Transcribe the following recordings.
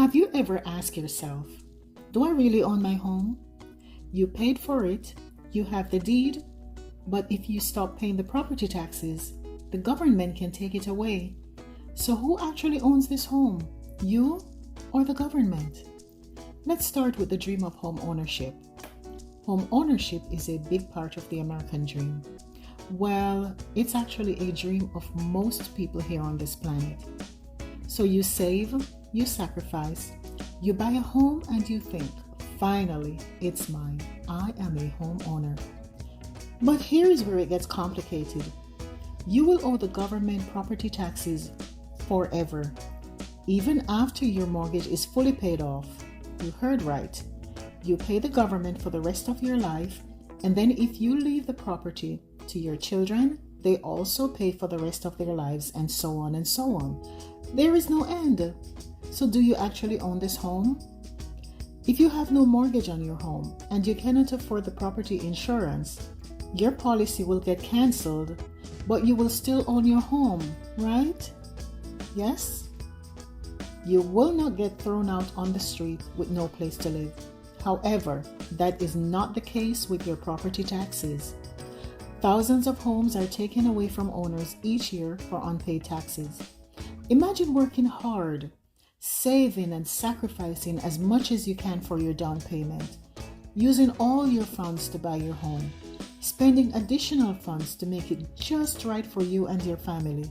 Have you ever asked yourself, do I really own my home? You paid for it, you have the deed, but if you stop paying the property taxes, the government can take it away. So who actually owns this home? You or the government? Let's start with the dream of home ownership. Home ownership is a big part of the American dream. Well, it's actually a dream of most people here on this planet. So you save, you sacrifice, you buy a home and you think, finally, it's mine. I am a homeowner. But here's where it gets complicated. You will owe the government property taxes forever, even after your mortgage is fully paid off. You heard right. You pay the government for the rest of your life, and then if you leave the property to your children, they also pay for the rest of their lives, and so on and so on. There is no end. So do you actually own this home? If you have no mortgage on your home and you cannot afford the property insurance, your policy will get cancelled, but you will still own your home, right? Yes? You will not get thrown out on the street with no place to live. However, that is not the case with your property taxes. Thousands of homes are taken away from owners each year for unpaid taxes. Imagine working hard, saving and sacrificing as much as you can for your down payment, using all your funds to buy your home, spending additional funds to make it just right for you and your family,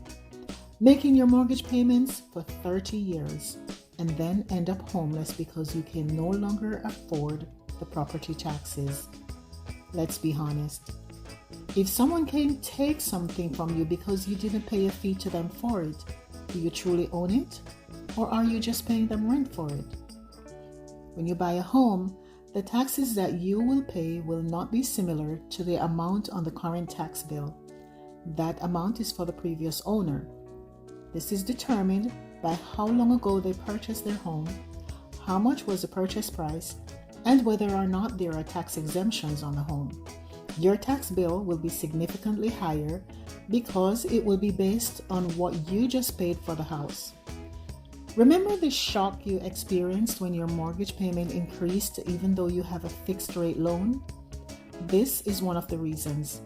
making your mortgage payments for 30 years, and then end up homeless because you can no longer afford the property taxes. Let's be honest. If someone can take something from you because you didn't pay a fee to them for it, do you truly own it? Or are you just paying them rent for it? When you buy a home, the taxes that you will pay will not be similar to the amount on the current tax bill. That amount is for the previous owner. This is determined by how long ago they purchased their home, how much was the purchase price, and whether or not there are tax exemptions on the home. Your tax bill will be significantly higher because it will be based on what you just paid for the house. Remember the shock you experienced when your mortgage payment increased even though you have a fixed rate loan? This is one of the reasons.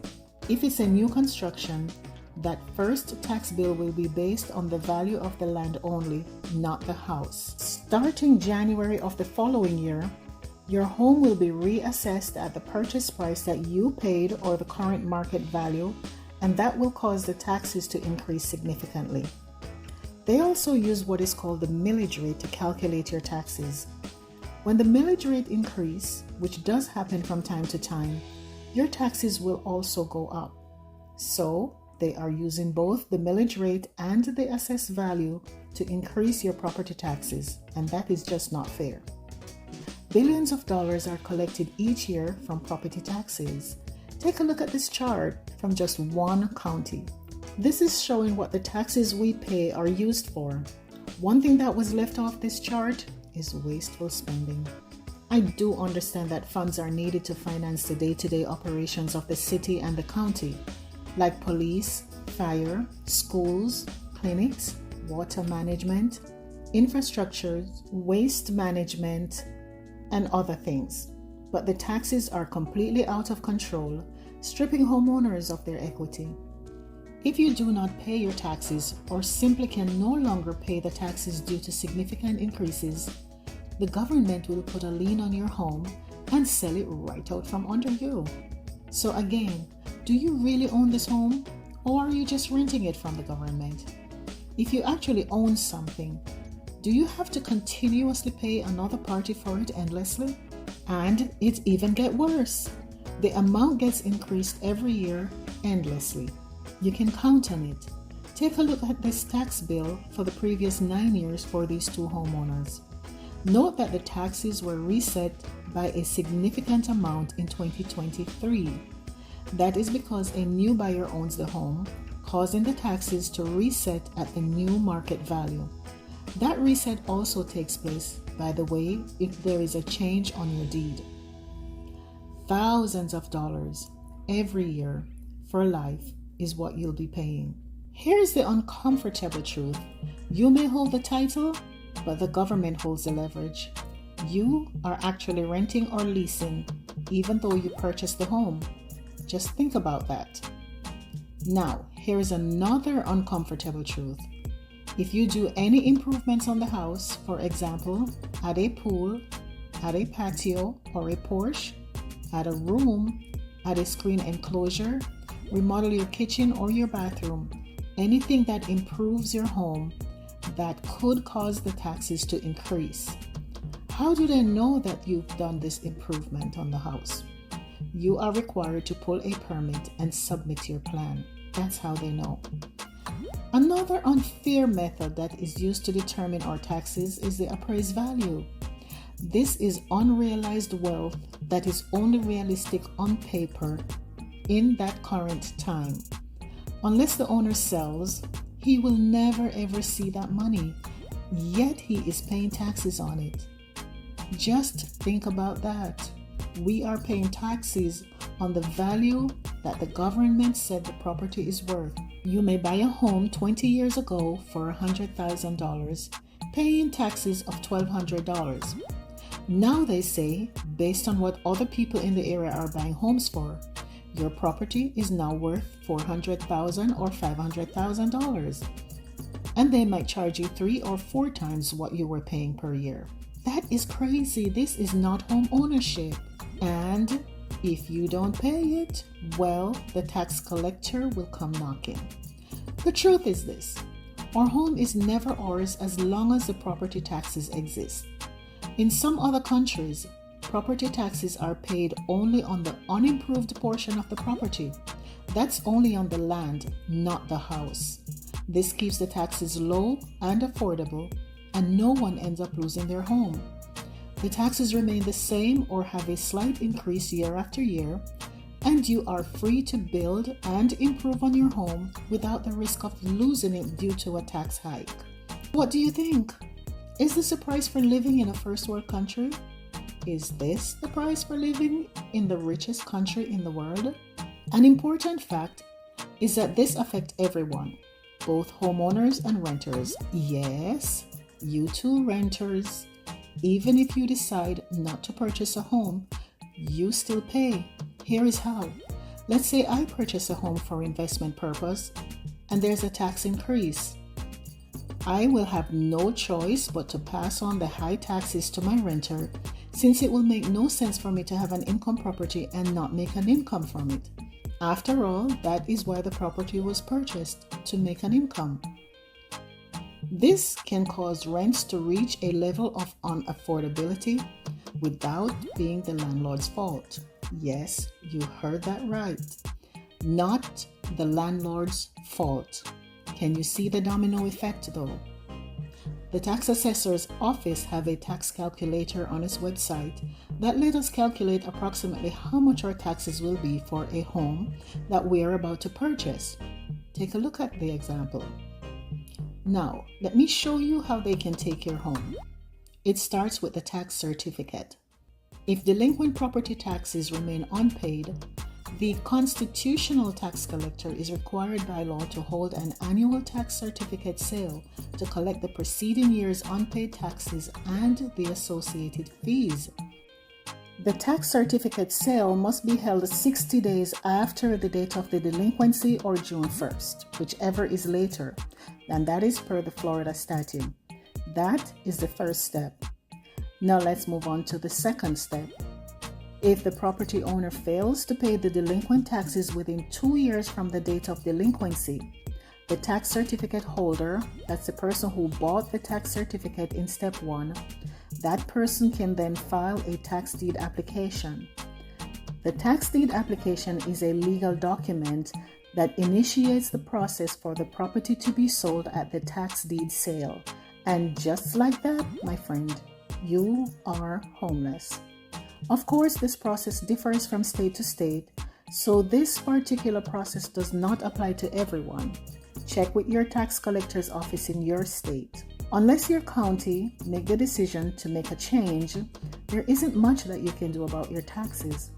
If it's a new construction, that first tax bill will be based on the value of the land only, not the house. Starting January of the following year, your home will be reassessed at the purchase price that you paid or the current market value, and that will cause the taxes to increase significantly. They also use what is called the millage rate to calculate your taxes. When the millage rate increase, which does happen from time to time, your taxes will also go up. So, they are using both the millage rate and the assessed value to increase your property taxes, and that is just not fair. Billions of dollars are collected each year from property taxes. Take a look at this chart from just one county. This is showing what the taxes we pay are used for. One thing that was left off this chart is wasteful spending. I do understand that funds are needed to finance the day-to-day operations of the city and the county, like police, fire, schools, clinics, water management, infrastructure, waste management, and other things. But the taxes are completely out of control, stripping homeowners of their equity. If you do not pay your taxes or simply can no longer pay the taxes due to significant increases, the government will put a lien on your home and sell it right out from under you. So again, do you really own this home, or are you just renting it from the government? If you actually own something, do you have to continuously pay another party for it endlessly? And it even gets worse. The amount gets increased every year endlessly. You can count on it. Take a look at this tax bill for the previous 9 years for these two homeowners. Note that the taxes were reset by a significant amount in 2023. That is because a new buyer owns the home, causing the taxes to reset at the new market value. That reset also takes place, by the way, if there is a change on your deed. Thousands of dollars every year for life is what you'll be paying. Here's the uncomfortable truth. You may hold the title, but the government holds the leverage. You are actually renting or leasing, even though you purchased the home. Just think about that. Now, here is another uncomfortable truth. If you do any improvements on the house, for example, add a pool, add a patio or a porch, add a room, add a screen enclosure, remodel your kitchen or your bathroom, anything that improves your home, that could cause the taxes to increase. How do they know that you've done this improvement on the house? You are required to pull a permit and submit your plan. That's how they know. Another unfair method that is used to determine our taxes is the appraised value. This is unrealized wealth that is only realistic on paper in that current time. Unless the owner sells, he will never ever see that money, yet he is paying taxes on it. Just think about that. We are paying taxes on the value that the government said the property is worth. You may buy a home 20 years ago for $100,000, paying taxes of $1,200. Now they say, based on what other people in the area are buying homes for, your property is now worth $400,000 or $500,000. And they might charge you 3 or 4 times what you were paying per year. That is crazy. This is not home ownership. And if you don't pay it, well, the tax collector will come knocking. The truth is this: our home is never ours as long as the property taxes exist. In some other countries, property taxes are paid only on the unimproved portion of the property. That's only on the land, not the house. This keeps the taxes low and affordable, and no one ends up losing their home. The taxes remain the same or have a slight increase year after year, and you are free to build and improve on your home without the risk of losing it due to a tax hike. What do you think? Is this the price for living in a first world country? Is this the price for living in the richest country in the world? An important fact is that this affects everyone, both homeowners and renters. Yes, you too, renters. Even if you decide not to purchase a home, you still pay. Here is how. Let's say I purchase a home for investment purpose and there's a tax increase. I will have no choice but to pass on the high taxes to my renter, since it will make no sense for me to have an income property and not make an income from it. After all, that is why the property was purchased, to make an income. This can cause rents to reach a level of unaffordability without being the landlord's fault. Yes, you heard that right. Not the landlord's fault. Can you see the domino effect though? The tax assessor's office have a tax calculator on its website that let us calculate approximately how much our taxes will be for a home that we are about to purchase. Take a look at the example. Now, let me show you how they can take your home. It starts with the tax certificate. If delinquent property taxes remain unpaid, the constitutional tax collector is required by law to hold an annual tax certificate sale to collect the preceding year's unpaid taxes and the associated fees. The tax certificate sale must be held 60 days after the date of the delinquency or June 1st, whichever is later, and that is per the Florida statute. That is the first step. Now let's move on to the second step. If the property owner fails to pay the delinquent taxes within 2 years from the date of delinquency, the tax certificate holder, that's the person who bought the tax certificate in step 1, that person can then file a tax deed application. The tax deed application is a legal document that initiates the process for the property to be sold at the tax deed sale. And just like that, my friend, you are homeless. Of course, this process differs from state to state, so this particular process does not apply to everyone. Check with your tax collector's office in your state. Unless your county make the decision to make a change, there isn't much that you can do about your taxes.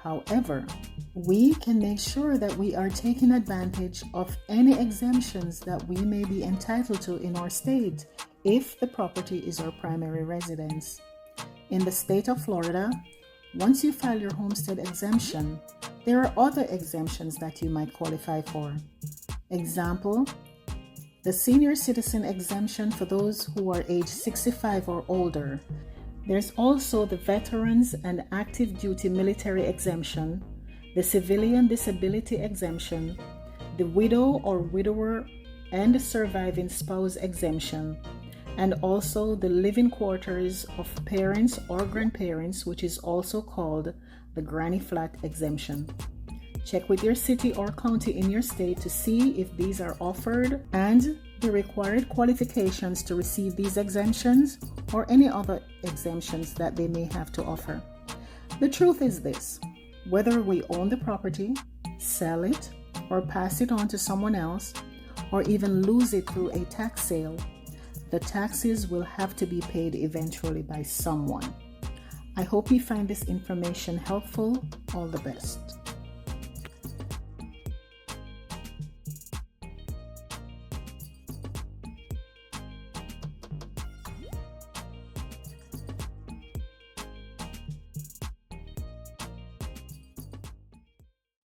However, we can make sure that we are taking advantage of any exemptions that we may be entitled to in our state if the property is our primary residence. In the state of Florida, once you file your homestead exemption, there are other exemptions that you might qualify for. Example, the senior citizen exemption for those who are age 65 or older. There's also the veterans and active duty military exemption, the civilian disability exemption, the widow or widower and surviving spouse exemption, and also the living quarters of parents or grandparents, which is also called the granny flat exemption. Check with your city or county in your state to see if these are offered and the required qualifications to receive these exemptions or any other exemptions that they may have to offer. The truth is this: whether we own the property, sell it, or pass it on to someone else, or even lose it through a tax sale, the taxes will have to be paid eventually by someone. I hope you find this information helpful. All the best.